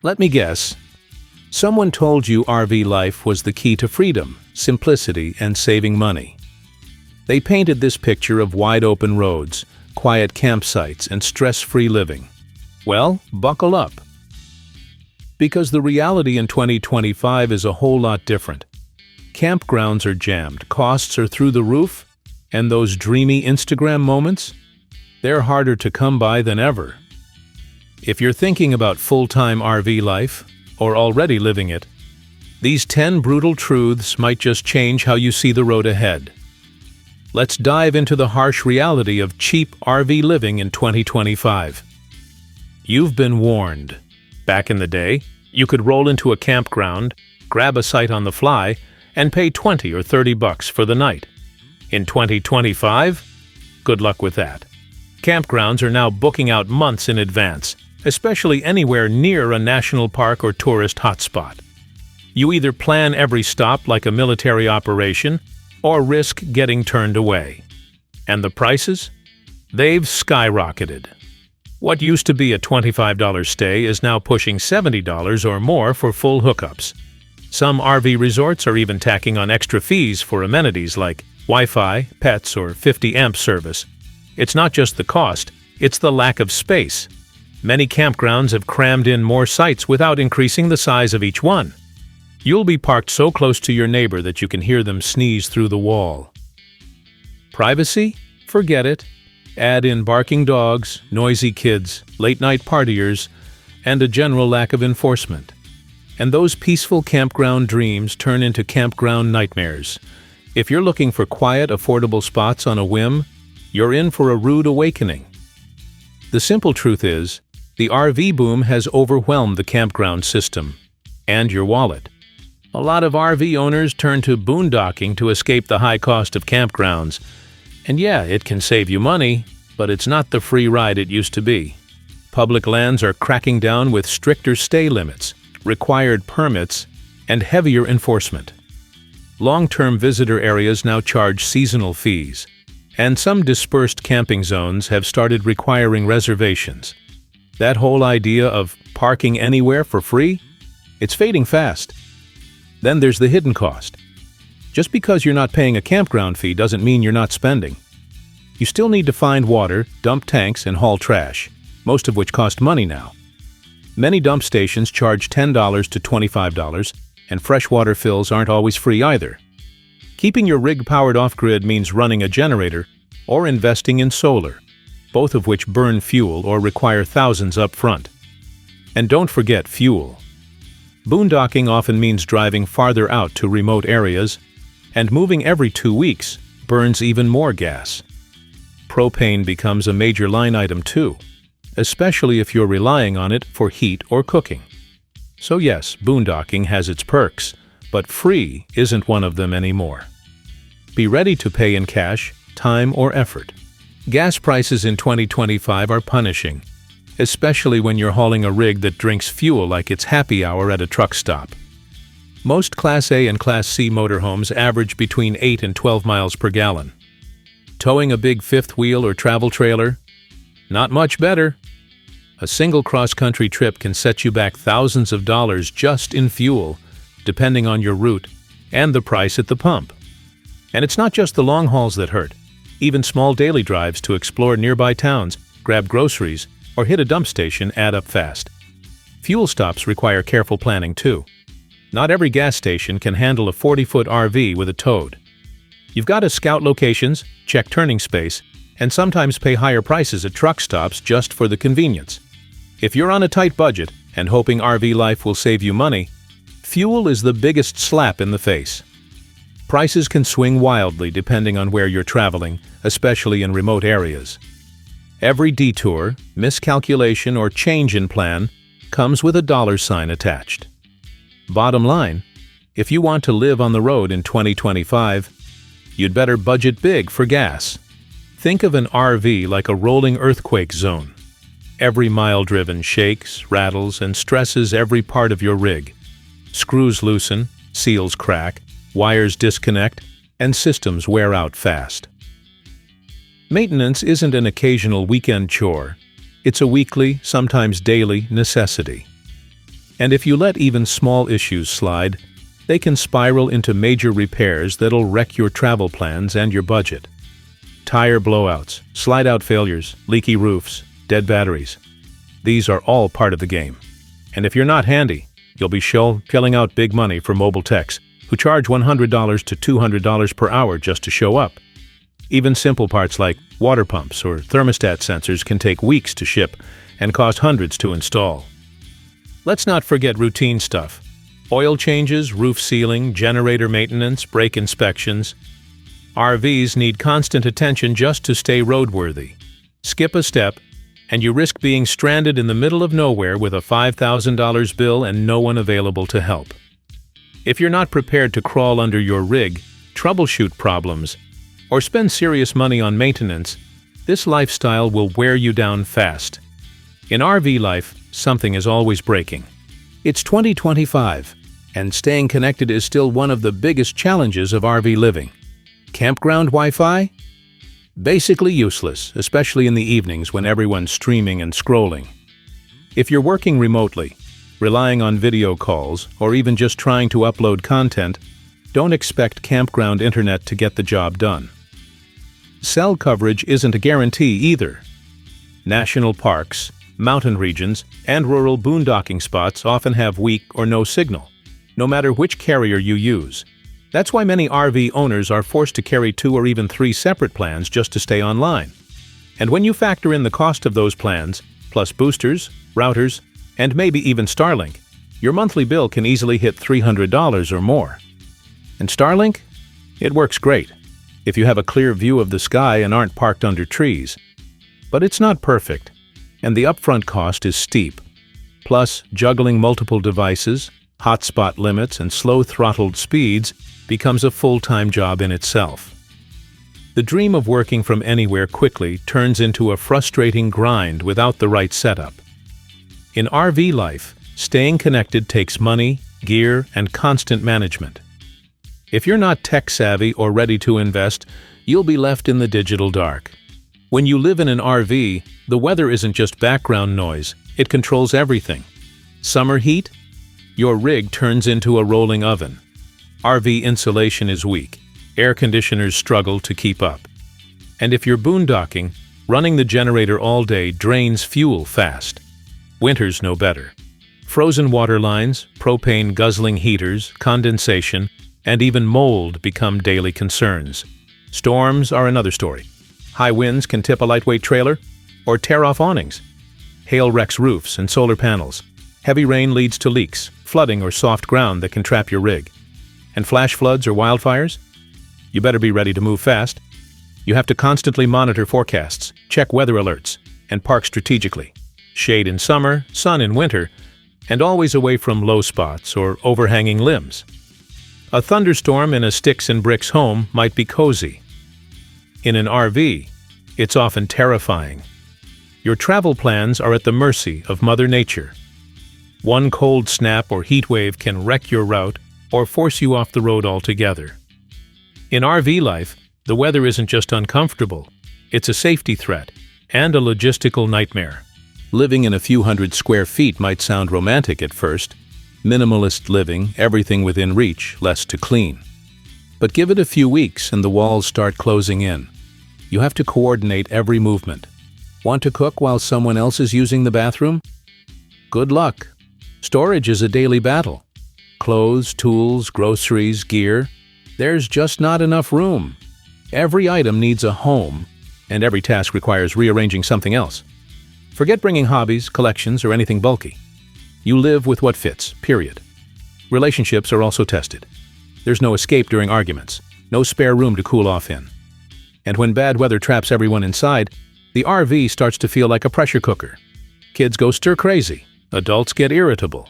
Let me guess. Someone told you RV life was the key to freedom, simplicity, and saving money. They painted this picture of wide-open roads, quiet campsites, and stress-free living. Well, buckle up. Because the reality in 2025 is a whole lot different. Campgrounds are jammed, costs are through the roof, and those dreamy Instagram moments? They're harder to come by than ever. If you're thinking about full-time RV life, or already living it, these 10 brutal truths might just change how you see the road ahead. Let's dive into the harsh reality of cheap RV living in 2025. You've been warned. Back in the day, you could roll into a campground, grab a site on the fly, and pay $20 or $30 for the night. In 2025, good luck with that. Campgrounds are now booking out months in advance, especially anywhere near a national park or tourist hotspot. You either plan every stop like a military operation or risk getting turned away. And the prices? They've skyrocketed. What used to be a $25 stay is now pushing $70 or more for full hookups. Some RV resorts are even tacking on extra fees for amenities like Wi-Fi, pets, or 50-amp service. It's not just the cost, it's the lack of space. Many campgrounds have crammed in more sites without increasing the size of each one. You'll be parked so close to your neighbor that you can hear them sneeze through the wall. Privacy? Forget it. Add in barking dogs, noisy kids, late-night partiers, and a general lack of enforcement. And those peaceful campground dreams turn into campground nightmares. If you're looking for quiet, affordable spots on a whim, you're in for a rude awakening. The simple truth is, the RV boom has overwhelmed the campground system and your wallet. A lot of RV owners turn to boondocking to escape the high cost of campgrounds. And yeah, it can save you money, but it's not the free ride it used to be. Public lands are cracking down with stricter stay limits, required permits, and heavier enforcement. Long-term visitor areas now charge seasonal fees, and some dispersed camping zones have started requiring reservations. That whole idea of parking anywhere for free? It's fading fast. Then there's the hidden cost. Just because you're not paying a campground fee doesn't mean you're not spending. You still need to find water, dump tanks, and haul trash, most of which cost money now. Many dump stations charge $10 to $25, and freshwater fills aren't always free either. Keeping your rig powered off-grid means running a generator or investing in solar, both of which burn fuel or require thousands up front. And don't forget fuel. Boondocking often means driving farther out to remote areas, and moving every 2 weeks burns even more gas. Propane becomes a major line item too, especially if you're relying on it for heat or cooking. So yes, boondocking has its perks, but free isn't one of them anymore. Be ready to pay in cash, time, or effort. Gas prices in 2025 are punishing, especially when you're hauling a rig that drinks fuel like it's happy hour at a truck stop. Most Class A and Class C motorhomes average between 8 and 12 miles per gallon. Towing a big fifth wheel or travel trailer? Not much better. A single cross-country trip can set you back thousands of dollars just in fuel, depending on your route and the price at the pump. And it's not just the long hauls that hurt. Even small daily drives to explore nearby towns, grab groceries, or hit a dump station add up fast. Fuel stops require careful planning too. Not every gas station can handle a 40-foot RV with a toad. You've got to scout locations, check turning space, and sometimes pay higher prices at truck stops just for the convenience. If you're on a tight budget and hoping RV life will save you money, fuel is the biggest slap in the face. Prices can swing wildly depending on where you're traveling, especially in remote areas. Every detour, miscalculation, or change in plan comes with a dollar sign attached. Bottom line, if you want to live on the road in 2025, you'd better budget big for gas. Think of an RV like a rolling earthquake zone. Every mile driven shakes, rattles, and stresses every part of your rig. Screws loosen, seals crack, wires disconnect, and systems wear out fast. Maintenance isn't an occasional weekend chore. It's a weekly, sometimes daily, necessity. And if you let even small issues slide, they can spiral into major repairs that'll wreck your travel plans and your budget. Tire blowouts, slide-out failures, leaky roofs, dead batteries. These are all part of the game. And if you're not handy, you'll be shelling out big money for mobile techs who charge $100 to $200 per hour just to show up. Even simple parts like water pumps or thermostat sensors can take weeks to ship and cost hundreds to install. Let's not forget routine stuff. Oil changes, roof sealing, generator maintenance, brake inspections. RVs need constant attention just to stay roadworthy. Skip a step, and you risk being stranded in the middle of nowhere with a $5,000 bill and no one available to help. If you're not prepared to crawl under your rig, troubleshoot problems, or spend serious money on maintenance, this lifestyle will wear you down fast. In RV life, something is always breaking. It's 2025, and staying connected is still one of the biggest challenges of RV living. Campground Wi-Fi? Basically useless, especially in the evenings when everyone's streaming and scrolling. If you're working remotely, relying on video calls, or even just trying to upload content, don't expect campground internet to get the job done. Cell coverage isn't a guarantee either. National parks, mountain regions, and rural boondocking spots often have weak or no signal, no matter which carrier you use. That's why many RV owners are forced to carry 2 or even 3 separate plans just to stay online. And when you factor in the cost of those plans, plus boosters, routers, and maybe even Starlink, your monthly bill can easily hit $300 or more. And Starlink? It works great if you have a clear view of the sky and aren't parked under trees. But it's not perfect, and the upfront cost is steep. Plus, juggling multiple devices, hotspot limits, and slow-throttled speeds becomes a full-time job in itself. The dream of working from anywhere quickly turns into a frustrating grind without the right setup. In RV life, staying connected takes money, gear, and constant management. If you're not tech-savvy or ready to invest, you'll be left in the digital dark. When you live in an RV, the weather isn't just background noise, it controls everything. Summer heat? Your rig turns into a rolling oven. RV insulation is weak. Air conditioners struggle to keep up. And if you're boondocking, running the generator all day drains fuel fast. Winter's no better. Frozen water lines, propane-guzzling heaters, condensation, and even mold become daily concerns. Storms are another story. High winds can tip a lightweight trailer or tear off awnings. Hail wrecks roofs and solar panels. Heavy rain leads to leaks, flooding, or soft ground that can trap your rig. And flash floods or wildfires? You better be ready to move fast. You have to constantly monitor forecasts, check weather alerts, and park strategically. Shade in summer, sun in winter, and always away from low spots or overhanging limbs. A thunderstorm in a sticks and bricks home might be cozy. In an RV, it's often terrifying. Your travel plans are at the mercy of Mother Nature. One cold snap or heat wave can wreck your route or force you off the road altogether. In RV life, the weather isn't just uncomfortable, it's a safety threat and a logistical nightmare. Living in a few hundred square feet might sound romantic at first. Minimalist living, everything within reach, less to clean. But give it a few weeks and the walls start closing in. You have to coordinate every movement. Want to cook while someone else is using the bathroom? Good luck. Storage is a daily battle. Clothes, tools, groceries, gear. There's just not enough room. Every item needs a home, and every task requires rearranging something else. Forget bringing hobbies, collections, or anything bulky. You live with what fits, period. Relationships are also tested. There's no escape during arguments, no spare room to cool off in. And when bad weather traps everyone inside, the RV starts to feel like a pressure cooker. Kids go stir-crazy, adults get irritable.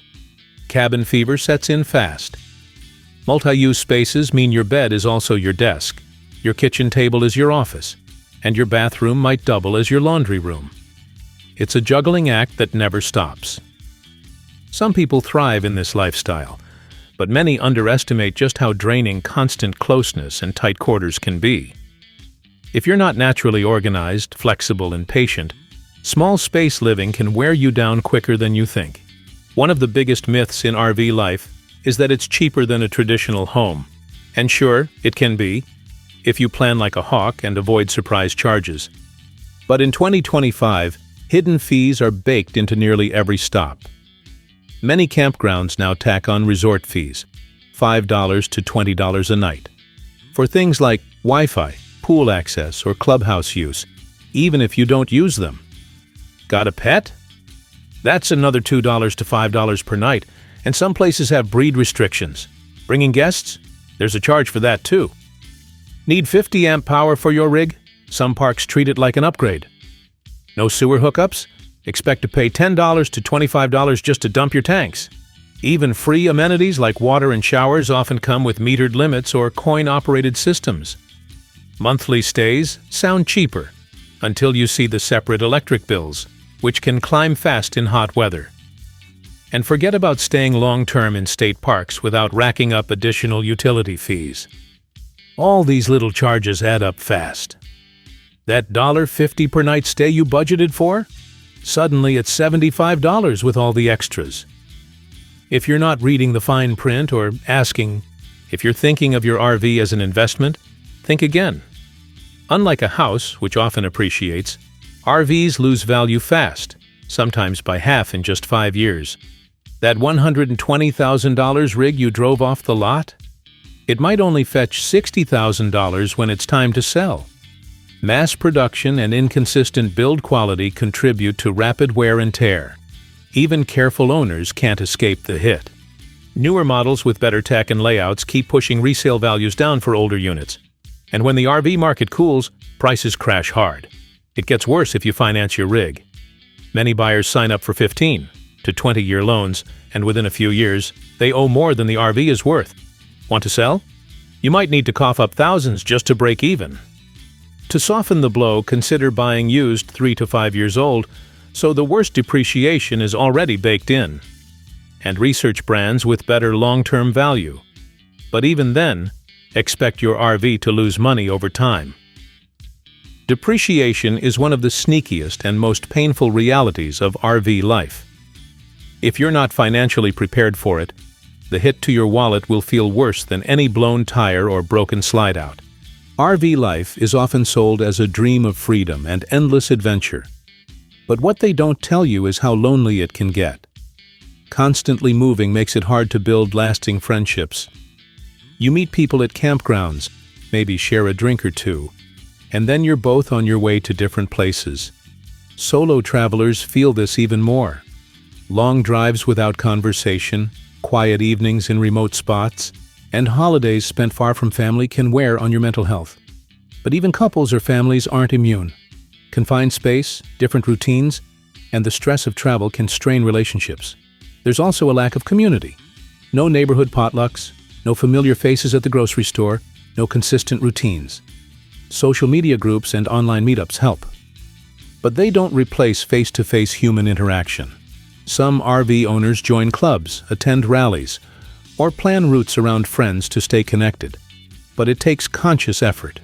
Cabin fever sets in fast. Multi-use spaces mean your bed is also your desk, your kitchen table is your office, and your bathroom might double as your laundry room. It's a juggling act that never stops. Some people thrive in this lifestyle, but many underestimate just how draining constant closeness and tight quarters can be. If you're not naturally organized, flexible, and patient, small space living can wear you down quicker than you think. One of the biggest myths in RV life is that it's cheaper than a traditional home. And sure, it can be, if you plan like a hawk and avoid surprise charges. But in 2025, hidden fees are baked into nearly every stop. Many campgrounds now tack on resort fees, $5 to $20 a night, for things like Wi-Fi, pool access, or clubhouse use, even if you don't use them. Got a pet? That's another $2 to $5 per night, and some places have breed restrictions. Bringing guests? There's a charge for that too. Need 50 amp power for your rig? Some parks treat it like an upgrade. No sewer hookups? Expect to pay $10 to $25 just to dump your tanks. Even free amenities like water and showers often come with metered limits or coin-operated systems. Monthly stays sound cheaper, until you see the separate electric bills, which can climb fast in hot weather. And forget about staying long-term in state parks without racking up additional utility fees. All these little charges add up fast. That $1.50 per night stay you budgeted for? Suddenly it's $75 with all the extras. If you're not reading the fine print or asking if you're thinking of your RV as an investment, think again. Unlike a house, which often appreciates, RVs lose value fast, sometimes by half in just 5 years. That $120,000 rig you drove off the lot? It might only fetch $60,000 when it's time to sell. Mass production and inconsistent build quality contribute to rapid wear and tear. Even careful owners can't escape the hit. Newer models with better tech and layouts keep pushing resale values down for older units. And when the RV market cools, prices crash hard. It gets worse if you finance your rig. Many buyers sign up for 15 to 20-year loans, and within a few years, they owe more than the RV is worth. Want to sell? You might need to cough up thousands just to break even. To soften the blow, consider buying used 3 to 5 years old, so the worst depreciation is already baked in. And research brands with better long-term value. But even then, expect your RV to lose money over time. Depreciation is one of the sneakiest and most painful realities of RV life. If you're not financially prepared for it, the hit to your wallet will feel worse than any blown tire or broken slide-out. RV life is often sold as a dream of freedom and endless adventure. But what they don't tell you is how lonely it can get. Constantly moving makes it hard to build lasting friendships. You meet people at campgrounds, maybe share a drink or two, and then you're both on your way to different places. Solo travelers feel this even more. Long drives without conversation, quiet evenings in remote spots, and holidays spent far from family can wear on your mental health. But even couples or families aren't immune. Confined space, different routines, and the stress of travel can strain relationships. There's also a lack of community. No neighborhood potlucks, no familiar faces at the grocery store, no consistent routines. Social media groups and online meetups help. But they don't replace face-to-face human interaction. Some RV owners join clubs, attend rallies, or plan routes around friends to stay connected. But it takes conscious effort.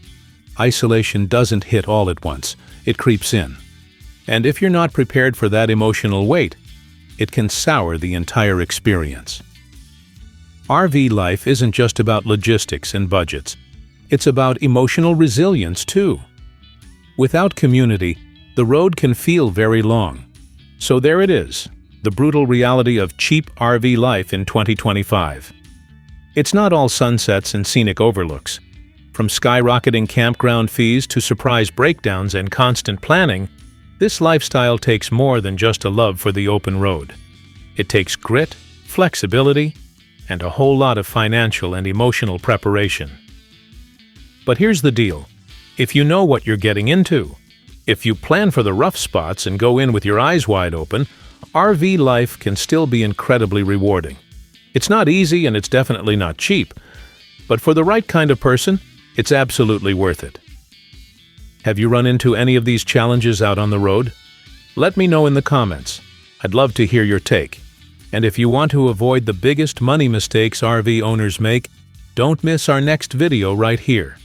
Isolation doesn't hit all at once, it creeps in. And if you're not prepared for that emotional weight, it can sour the entire experience. RV life isn't just about logistics and budgets. It's about emotional resilience too. Without community, the road can feel very long. So there it is, the brutal reality of cheap RV life in 2025. It's not all sunsets and scenic overlooks. From skyrocketing campground fees to surprise breakdowns and constant planning, this lifestyle takes more than just a love for the open road. It takes grit, flexibility, and a whole lot of financial and emotional preparation. But here's the deal. If you know what you're getting into, if you plan for the rough spots and go in with your eyes wide open, RV life can still be incredibly rewarding. It's not easy and it's definitely not cheap, but for the right kind of person, it's absolutely worth it. Have you run into any of these challenges out on the road? Let me know in the comments. I'd love to hear your take. And if you want to avoid the biggest money mistakes RV owners make, don't miss our next video right here.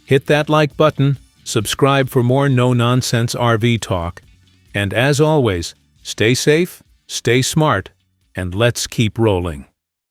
Hit that like button, subscribe for more no-nonsense RV talk, and as always, stay safe, stay smart, And let's keep rolling.